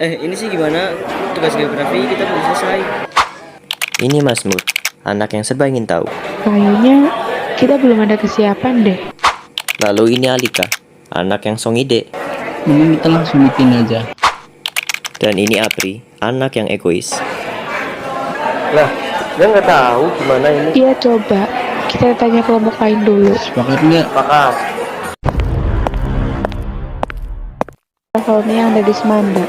Ini sih gimana? Tugas geografi kita belum selesai. Ini Mas Mur, anak yang serba ingin tahu. Kayaknya kita belum ada kesiapan deh. Lalu ini Alika, anak yang song ide. Mending kita langsung bikin aja. Dan ini Apri, anak yang egois. Lah, dia nggak tahu gimana ini. Iya coba, kita tanya kelompok lain dulu. Sepakat nggak? Pakat. Fauna yang ada di Semanda.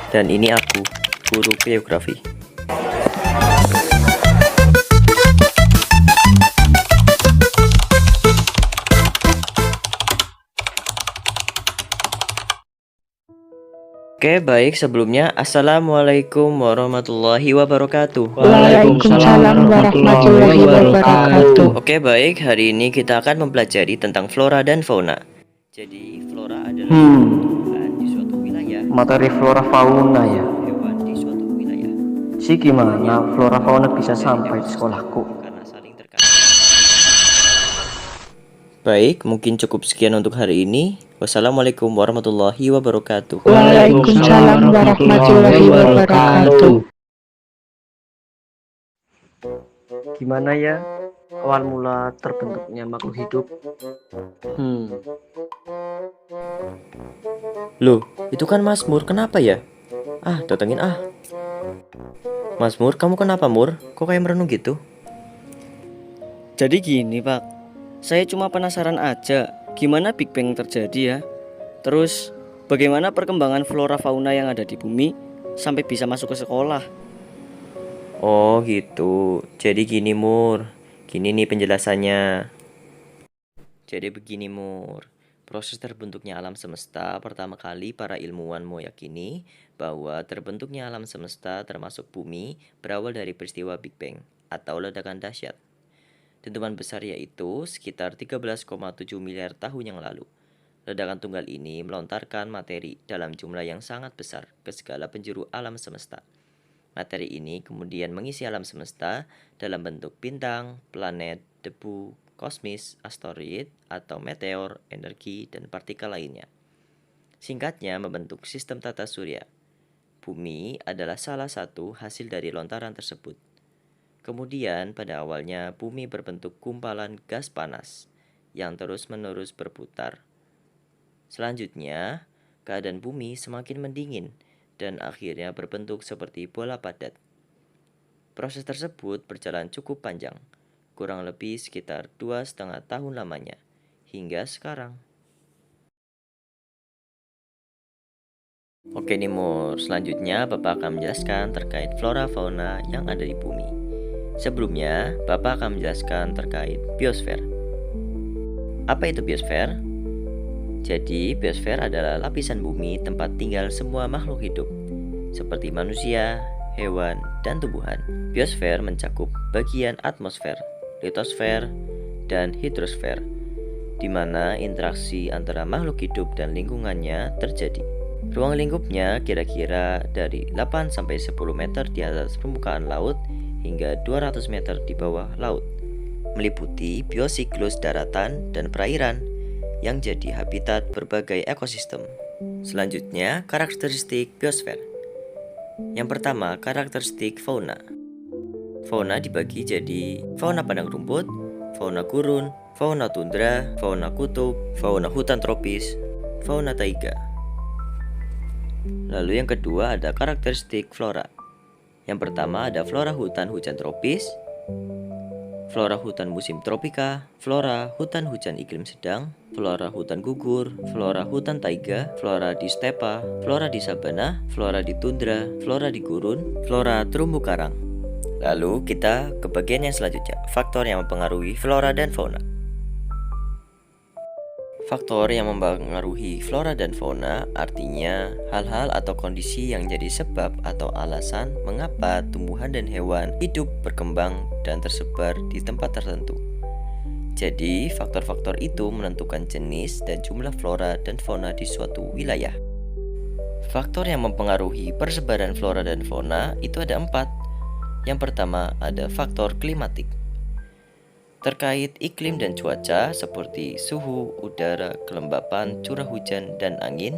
Dan ini aku, guru geografi. Oke, baik, sebelumnya Assalamualaikum warahmatullahi wabarakatuh. Waalaikumsalam warahmatullahi wabarakatuh. Oke, baik, hari ini kita akan mempelajari tentang flora dan fauna. Jadi, flora adalah tumbuhan di suatu wilayah, Materi flora fauna ya. hewan di suatu wilayah, Si gimana flora fauna bisa sampai di sekolahku? karena saling terkait. Baik, mungkin cukup sekian untuk hari ini. Wassalamualaikum warahmatullahi wabarakatuh. Waalaikumsalam warahmatullahi wabarakatuh. Gimana ya awal mula terbentuknya makhluk hidup? Loh, itu kan Mas Mur, kenapa ya? Datengin ah. Mas Mur, kamu kenapa Mur? Kok kayak merenung gitu? Jadi gini Pak, saya cuma penasaran aja gimana Big Bang terjadi ya. Terus bagaimana perkembangan flora fauna yang ada di bumi sampai bisa masuk ke sekolah. Oh gitu, jadi gini Mur. Gini nih penjelasannya. Jadi begini Mur, proses terbentuknya alam semesta pertama kali para ilmuwan meyakini bahwa terbentuknya alam semesta termasuk bumi berawal dari peristiwa Big Bang atau ledakan dahsyat. Dentuman besar yaitu sekitar 13,7 miliar tahun yang lalu. Ledakan tunggal ini melontarkan materi dalam jumlah yang sangat besar ke segala penjuru alam semesta. Materi ini kemudian mengisi alam semesta dalam bentuk bintang, planet, debu, kosmis, asteroid, atau meteor, energi, dan partikel lainnya. Singkatnya membentuk sistem tata surya. Bumi adalah salah satu hasil dari lontaran tersebut. Kemudian pada awalnya bumi berbentuk gumpalan gas panas yang terus-menerus berputar. Selanjutnya, keadaan bumi semakin mendingin dan akhirnya berbentuk seperti bola padat. Proses tersebut berjalan cukup panjang, kurang lebih sekitar 2,5 tahun lamanya, hingga sekarang. Oke nih Mur, selanjutnya Bapak akan menjelaskan terkait flora fauna yang ada di bumi. Sebelumnya, Bapak akan menjelaskan terkait biosfer. Apa itu biosfer? Jadi, biosfer adalah lapisan bumi tempat tinggal semua makhluk hidup, seperti manusia, hewan, dan tumbuhan. Biosfer mencakup bagian atmosfer, litosfer, dan hidrosfer, di mana interaksi antara makhluk hidup dan lingkungannya terjadi. Ruang lingkupnya kira-kira dari 8-10 meter di atas permukaan laut hingga 200 meter di bawah laut, meliputi biosiklus daratan dan perairan yang jadi habitat berbagai ekosistem. Selanjutnya, karakteristik biosfer. Yang pertama, karakteristik fauna. Fauna dibagi jadi fauna padang rumput, fauna gurun, fauna tundra, fauna kutub, fauna hutan tropis, fauna taiga. Lalu yang kedua ada karakteristik flora. Yang pertama ada flora hutan hujan tropis, flora hutan musim tropika, flora hutan hujan iklim sedang, flora hutan gugur, flora hutan taiga, flora di stepa, flora di sabana, flora di tundra, flora di gurun, flora terumbu karang. Lalu kita ke bagian yang selanjutnya, faktor yang mempengaruhi flora dan fauna. Faktor yang mempengaruhi flora dan fauna artinya hal-hal atau kondisi yang jadi sebab atau alasan mengapa tumbuhan dan hewan hidup, berkembang, dan tersebar di tempat tertentu. Jadi, faktor-faktor itu menentukan jenis dan jumlah flora dan fauna di suatu wilayah. Faktor yang mempengaruhi persebaran flora dan fauna itu ada 4. Yang pertama ada faktor klimatik. terkait iklim dan cuaca seperti suhu, udara, kelembapan, curah hujan, dan angin.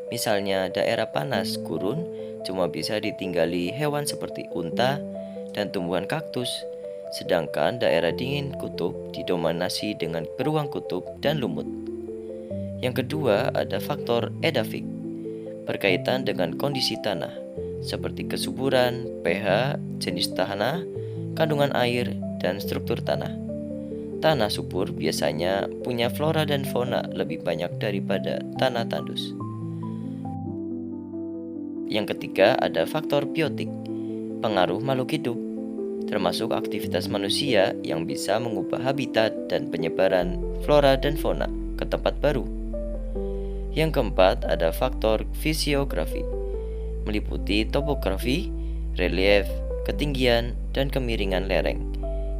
Misalnya daerah panas, gurun, cuma bisa ditinggali hewan seperti unta dan tumbuhan kaktus. Sedangkan daerah dingin kutub didominasi dengan beruang kutub dan lumut. Yang kedua ada faktor edafik, berkaitan dengan kondisi tanah, seperti kesuburan, pH, jenis tanah, kandungan air, dan struktur tanah. Tanah subur biasanya punya flora dan fauna lebih banyak daripada tanah tandus. Yang ketiga ada faktor biotik, pengaruh makhluk hidup, termasuk aktivitas manusia yang bisa mengubah habitat dan penyebaran flora dan fauna ke tempat baru. Yang keempat ada faktor fisiografi, meliputi topografi, relief, ketinggian, dan kemiringan lereng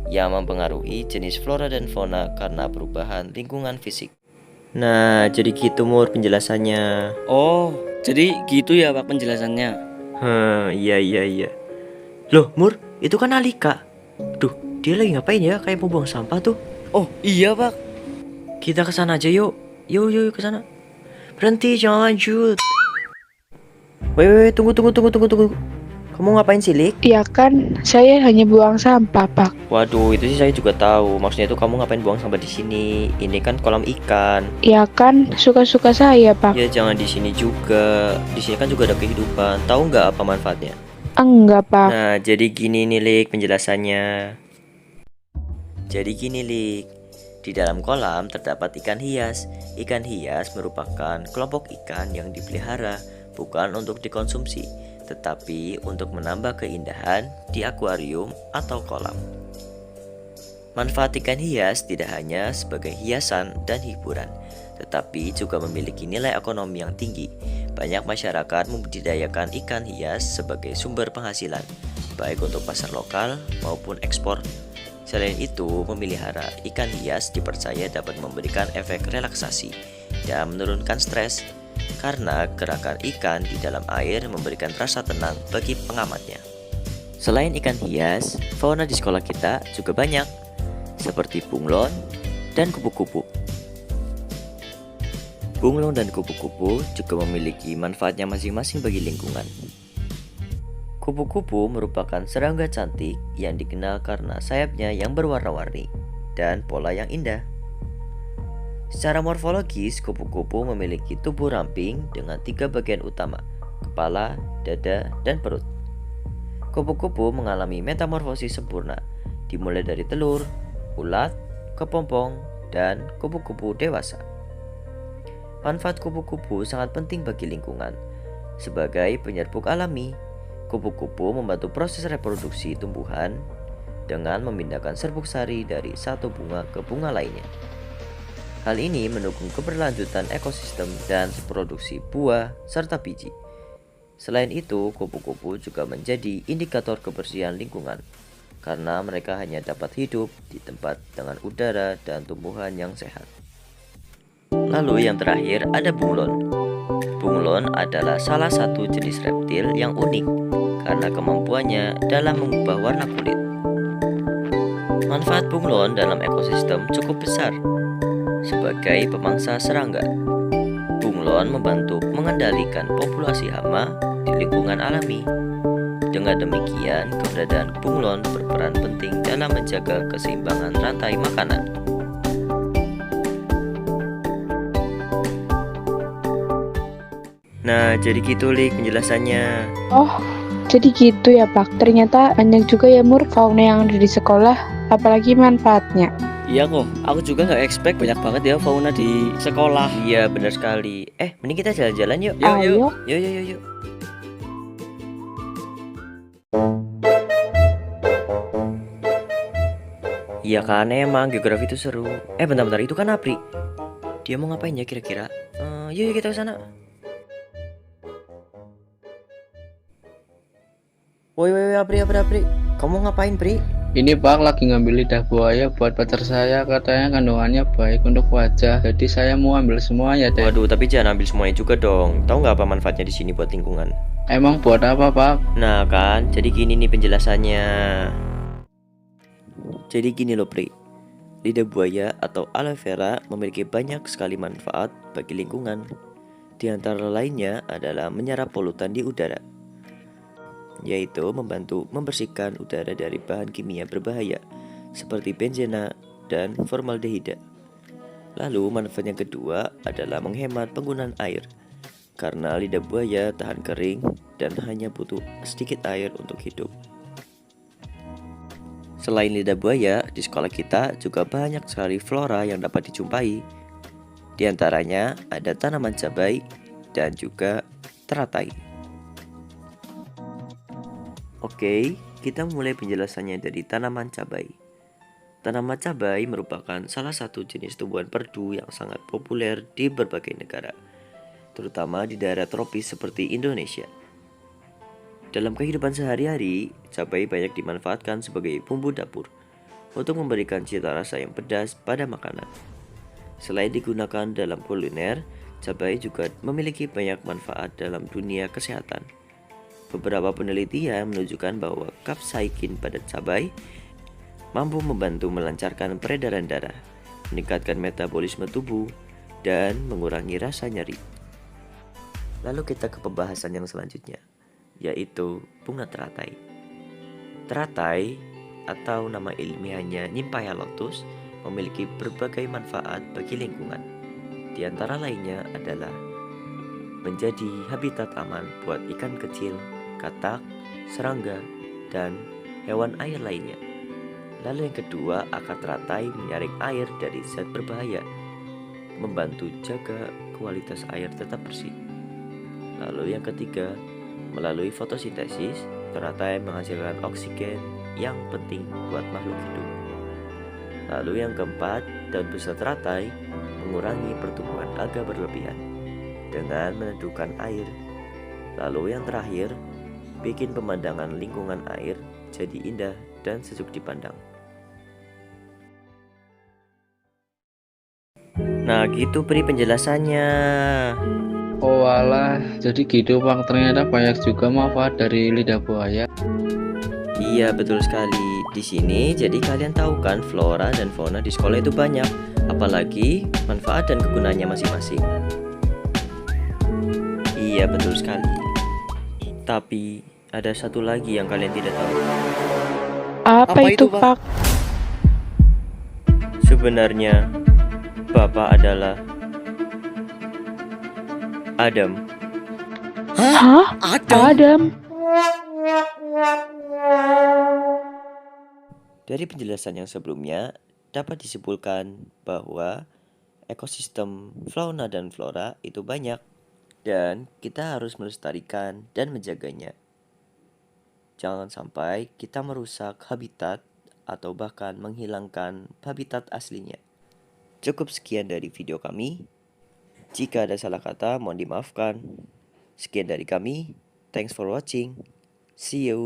yang mempengaruhi jenis flora dan fauna karena perubahan lingkungan fisik. Nah, jadi gitu Mur penjelasannya. Oh, jadi gitu ya Pak penjelasannya. Iya. Loh Mur, itu kan Alika. Duh, dia lagi ngapain ya? Kayak mau buang sampah tuh. Oh iya Pak. Kita ke sana aja yuk. Yuk ke sana. Berhenti, jangan lanjut. Wait, tunggu. Kamu ngapain sih, Lik? Ya kan, saya hanya buang sampah, Pak. Waduh, itu sih saya juga tahu. Maksudnya itu kamu ngapain buang sampah di sini? Ini kan kolam ikan. Ya kan, suka-suka saya, Pak. Ya jangan di sini juga. Di sini kan juga ada kehidupan. Tahu nggak apa manfaatnya? Enggak, Pak. Nah, jadi gini nih, Lik, penjelasannya. Jadi gini, Lik. Di dalam kolam terdapat ikan hias. Ikan hias merupakan kelompok ikan yang dipelihara bukan untuk dikonsumsi, tetapi untuk menambah keindahan di akuarium atau kolam. Manfaat ikan hias tidak hanya sebagai hiasan dan hiburan, tetapi juga memiliki nilai ekonomi yang tinggi. Banyak masyarakat membudidayakan ikan hias sebagai sumber penghasilan, baik untuk pasar lokal maupun ekspor. Selain itu, memelihara ikan hias dipercaya dapat memberikan efek relaksasi dan menurunkan stres, karena gerakan ikan di dalam air memberikan rasa tenang bagi pengamatnya. Selain ikan hias, fauna di sekolah kita juga banyak, seperti bunglon dan kupu-kupu. Bunglon dan kupu-kupu juga memiliki manfaatnya masing-masing bagi lingkungan. Kupu-kupu merupakan serangga cantik yang dikenal karena sayapnya yang berwarna-warni dan pola yang indah. Secara morfologis, kupu-kupu memiliki tubuh ramping dengan 3 bagian utama, kepala, dada, dan perut. Kupu-kupu mengalami metamorfosis sempurna, dimulai dari telur, ulat, kepompong, dan kupu-kupu dewasa. Manfaat kupu-kupu sangat penting bagi lingkungan. Sebagai penyerbuk alami, kupu-kupu membantu proses reproduksi tumbuhan dengan memindahkan serbuk sari dari satu bunga ke bunga lainnya. Hal ini mendukung keberlanjutan ekosistem dan produksi buah serta biji. Selain itu, kupu-kupu juga menjadi indikator kebersihan lingkungan karena mereka hanya dapat hidup di tempat dengan udara dan tumbuhan yang sehat. Lalu yang terakhir ada bunglon. Bunglon adalah salah satu jenis reptil yang unik karena kemampuannya dalam mengubah warna kulit. Manfaat bunglon dalam ekosistem cukup besar. Sebagai pemangsa serangga, bunglon membantu mengendalikan populasi hama di lingkungan alami. Dengan demikian, keberadaan bunglon berperan penting dalam menjaga keseimbangan rantai makanan. Nah, jadi gitu Lik penjelasannya. Oh, jadi gitu ya, Pak. Ternyata banyak juga ya, Mur, fauna yang ada di sekolah, apalagi manfaatnya. Iya kok, aku juga nggak expect banyak banget ya fauna di sekolah. Iya, benar sekali. Mending kita jalan-jalan yuk. Ayo. Yuk. Iya kan, emang geografi itu seru. Bentar, itu kan Apri. Dia mau ngapain ya kira-kira? Yuk kita ke sana. Woi, Apri. Kamu ngapain, Pri? Ini Pak lagi ngambil lidah buaya buat pacar saya, katanya kandungannya baik untuk wajah. Jadi saya mau ambil semuanya deh. Waduh, tapi jangan ambil semuanya juga dong. Tahu nggak apa manfaatnya di sini buat lingkungan? Emang buat apa Pak? Nah kan, jadi gini nih penjelasannya. Jadi gini loh Pri, Lidah buaya atau aloe vera memiliki banyak sekali manfaat bagi lingkungan. Di antara lainnya adalah menyerap polutan di udara, yaitu membantu membersihkan udara dari bahan kimia berbahaya seperti benzena dan formaldehida. Lalu manfaat yang kedua adalah menghemat penggunaan air, karena lidah buaya tahan kering dan hanya butuh sedikit air untuk hidup. Selain lidah buaya, di sekolah kita juga banyak sekali flora yang dapat dijumpai. Di antaranya ada tanaman cabai dan juga teratai. Oke, kita mulai penjelasannya dari tanaman cabai. Tanaman cabai merupakan salah satu jenis tumbuhan perdu yang sangat populer di berbagai negara, terutama di daerah tropis seperti Indonesia. Dalam kehidupan sehari-hari, cabai banyak dimanfaatkan sebagai bumbu dapur untuk memberikan cita rasa yang pedas pada makanan. Selain digunakan dalam kuliner, cabai juga memiliki banyak manfaat dalam dunia kesehatan. Beberapa penelitian menunjukkan bahwa kapsaikin pada cabai mampu membantu melancarkan peredaran darah, meningkatkan metabolisme tubuh, dan mengurangi rasa nyeri. Lalu kita ke pembahasan yang selanjutnya, yaitu bunga teratai. Teratai atau nama ilmiahnya Nymphaea lotus memiliki berbagai manfaat bagi lingkungan. Di antara lainnya adalah menjadi habitat aman buat ikan kecil, katak, serangga, dan hewan air lainnya. Lalu yang kedua, akar teratai menyaring air dari zat berbahaya, membantu jaga kualitas air tetap bersih. Lalu yang ketiga, melalui fotosintesis, teratai menghasilkan oksigen yang penting buat makhluk hidup. Lalu yang keempat, daun besar teratai mengurangi pertumbuhan alga berlebihan dengan meneduhkan air. Lalu yang terakhir, bikin pemandangan lingkungan air jadi indah dan sejuk dipandang. Nah gitu Pri penjelasannya. Oh alah, jadi gitu Pak, ternyata banyak juga manfaat dari lidah buaya. Iya betul sekali. Di sini jadi kalian tahu kan flora dan fauna di sekolah itu banyak, apalagi manfaat dan kegunaannya masing-masing. Iya betul sekali. Tapi ada satu lagi yang kalian tidak tahu. Apa itu, Pak? Sebenarnya Bapak adalah Adam. Hah? Adam? Dari penjelasan yang sebelumnya, dapat disimpulkan bahwa ekosistem fauna dan flora itu banyak, dan kita harus melestarikan dan menjaganya. Jangan sampai kita merusak habitat atau bahkan menghilangkan habitat aslinya. Cukup sekian dari video kami. Jika ada salah kata, mohon dimaafkan. Sekian dari kami. Thanks for watching. See you.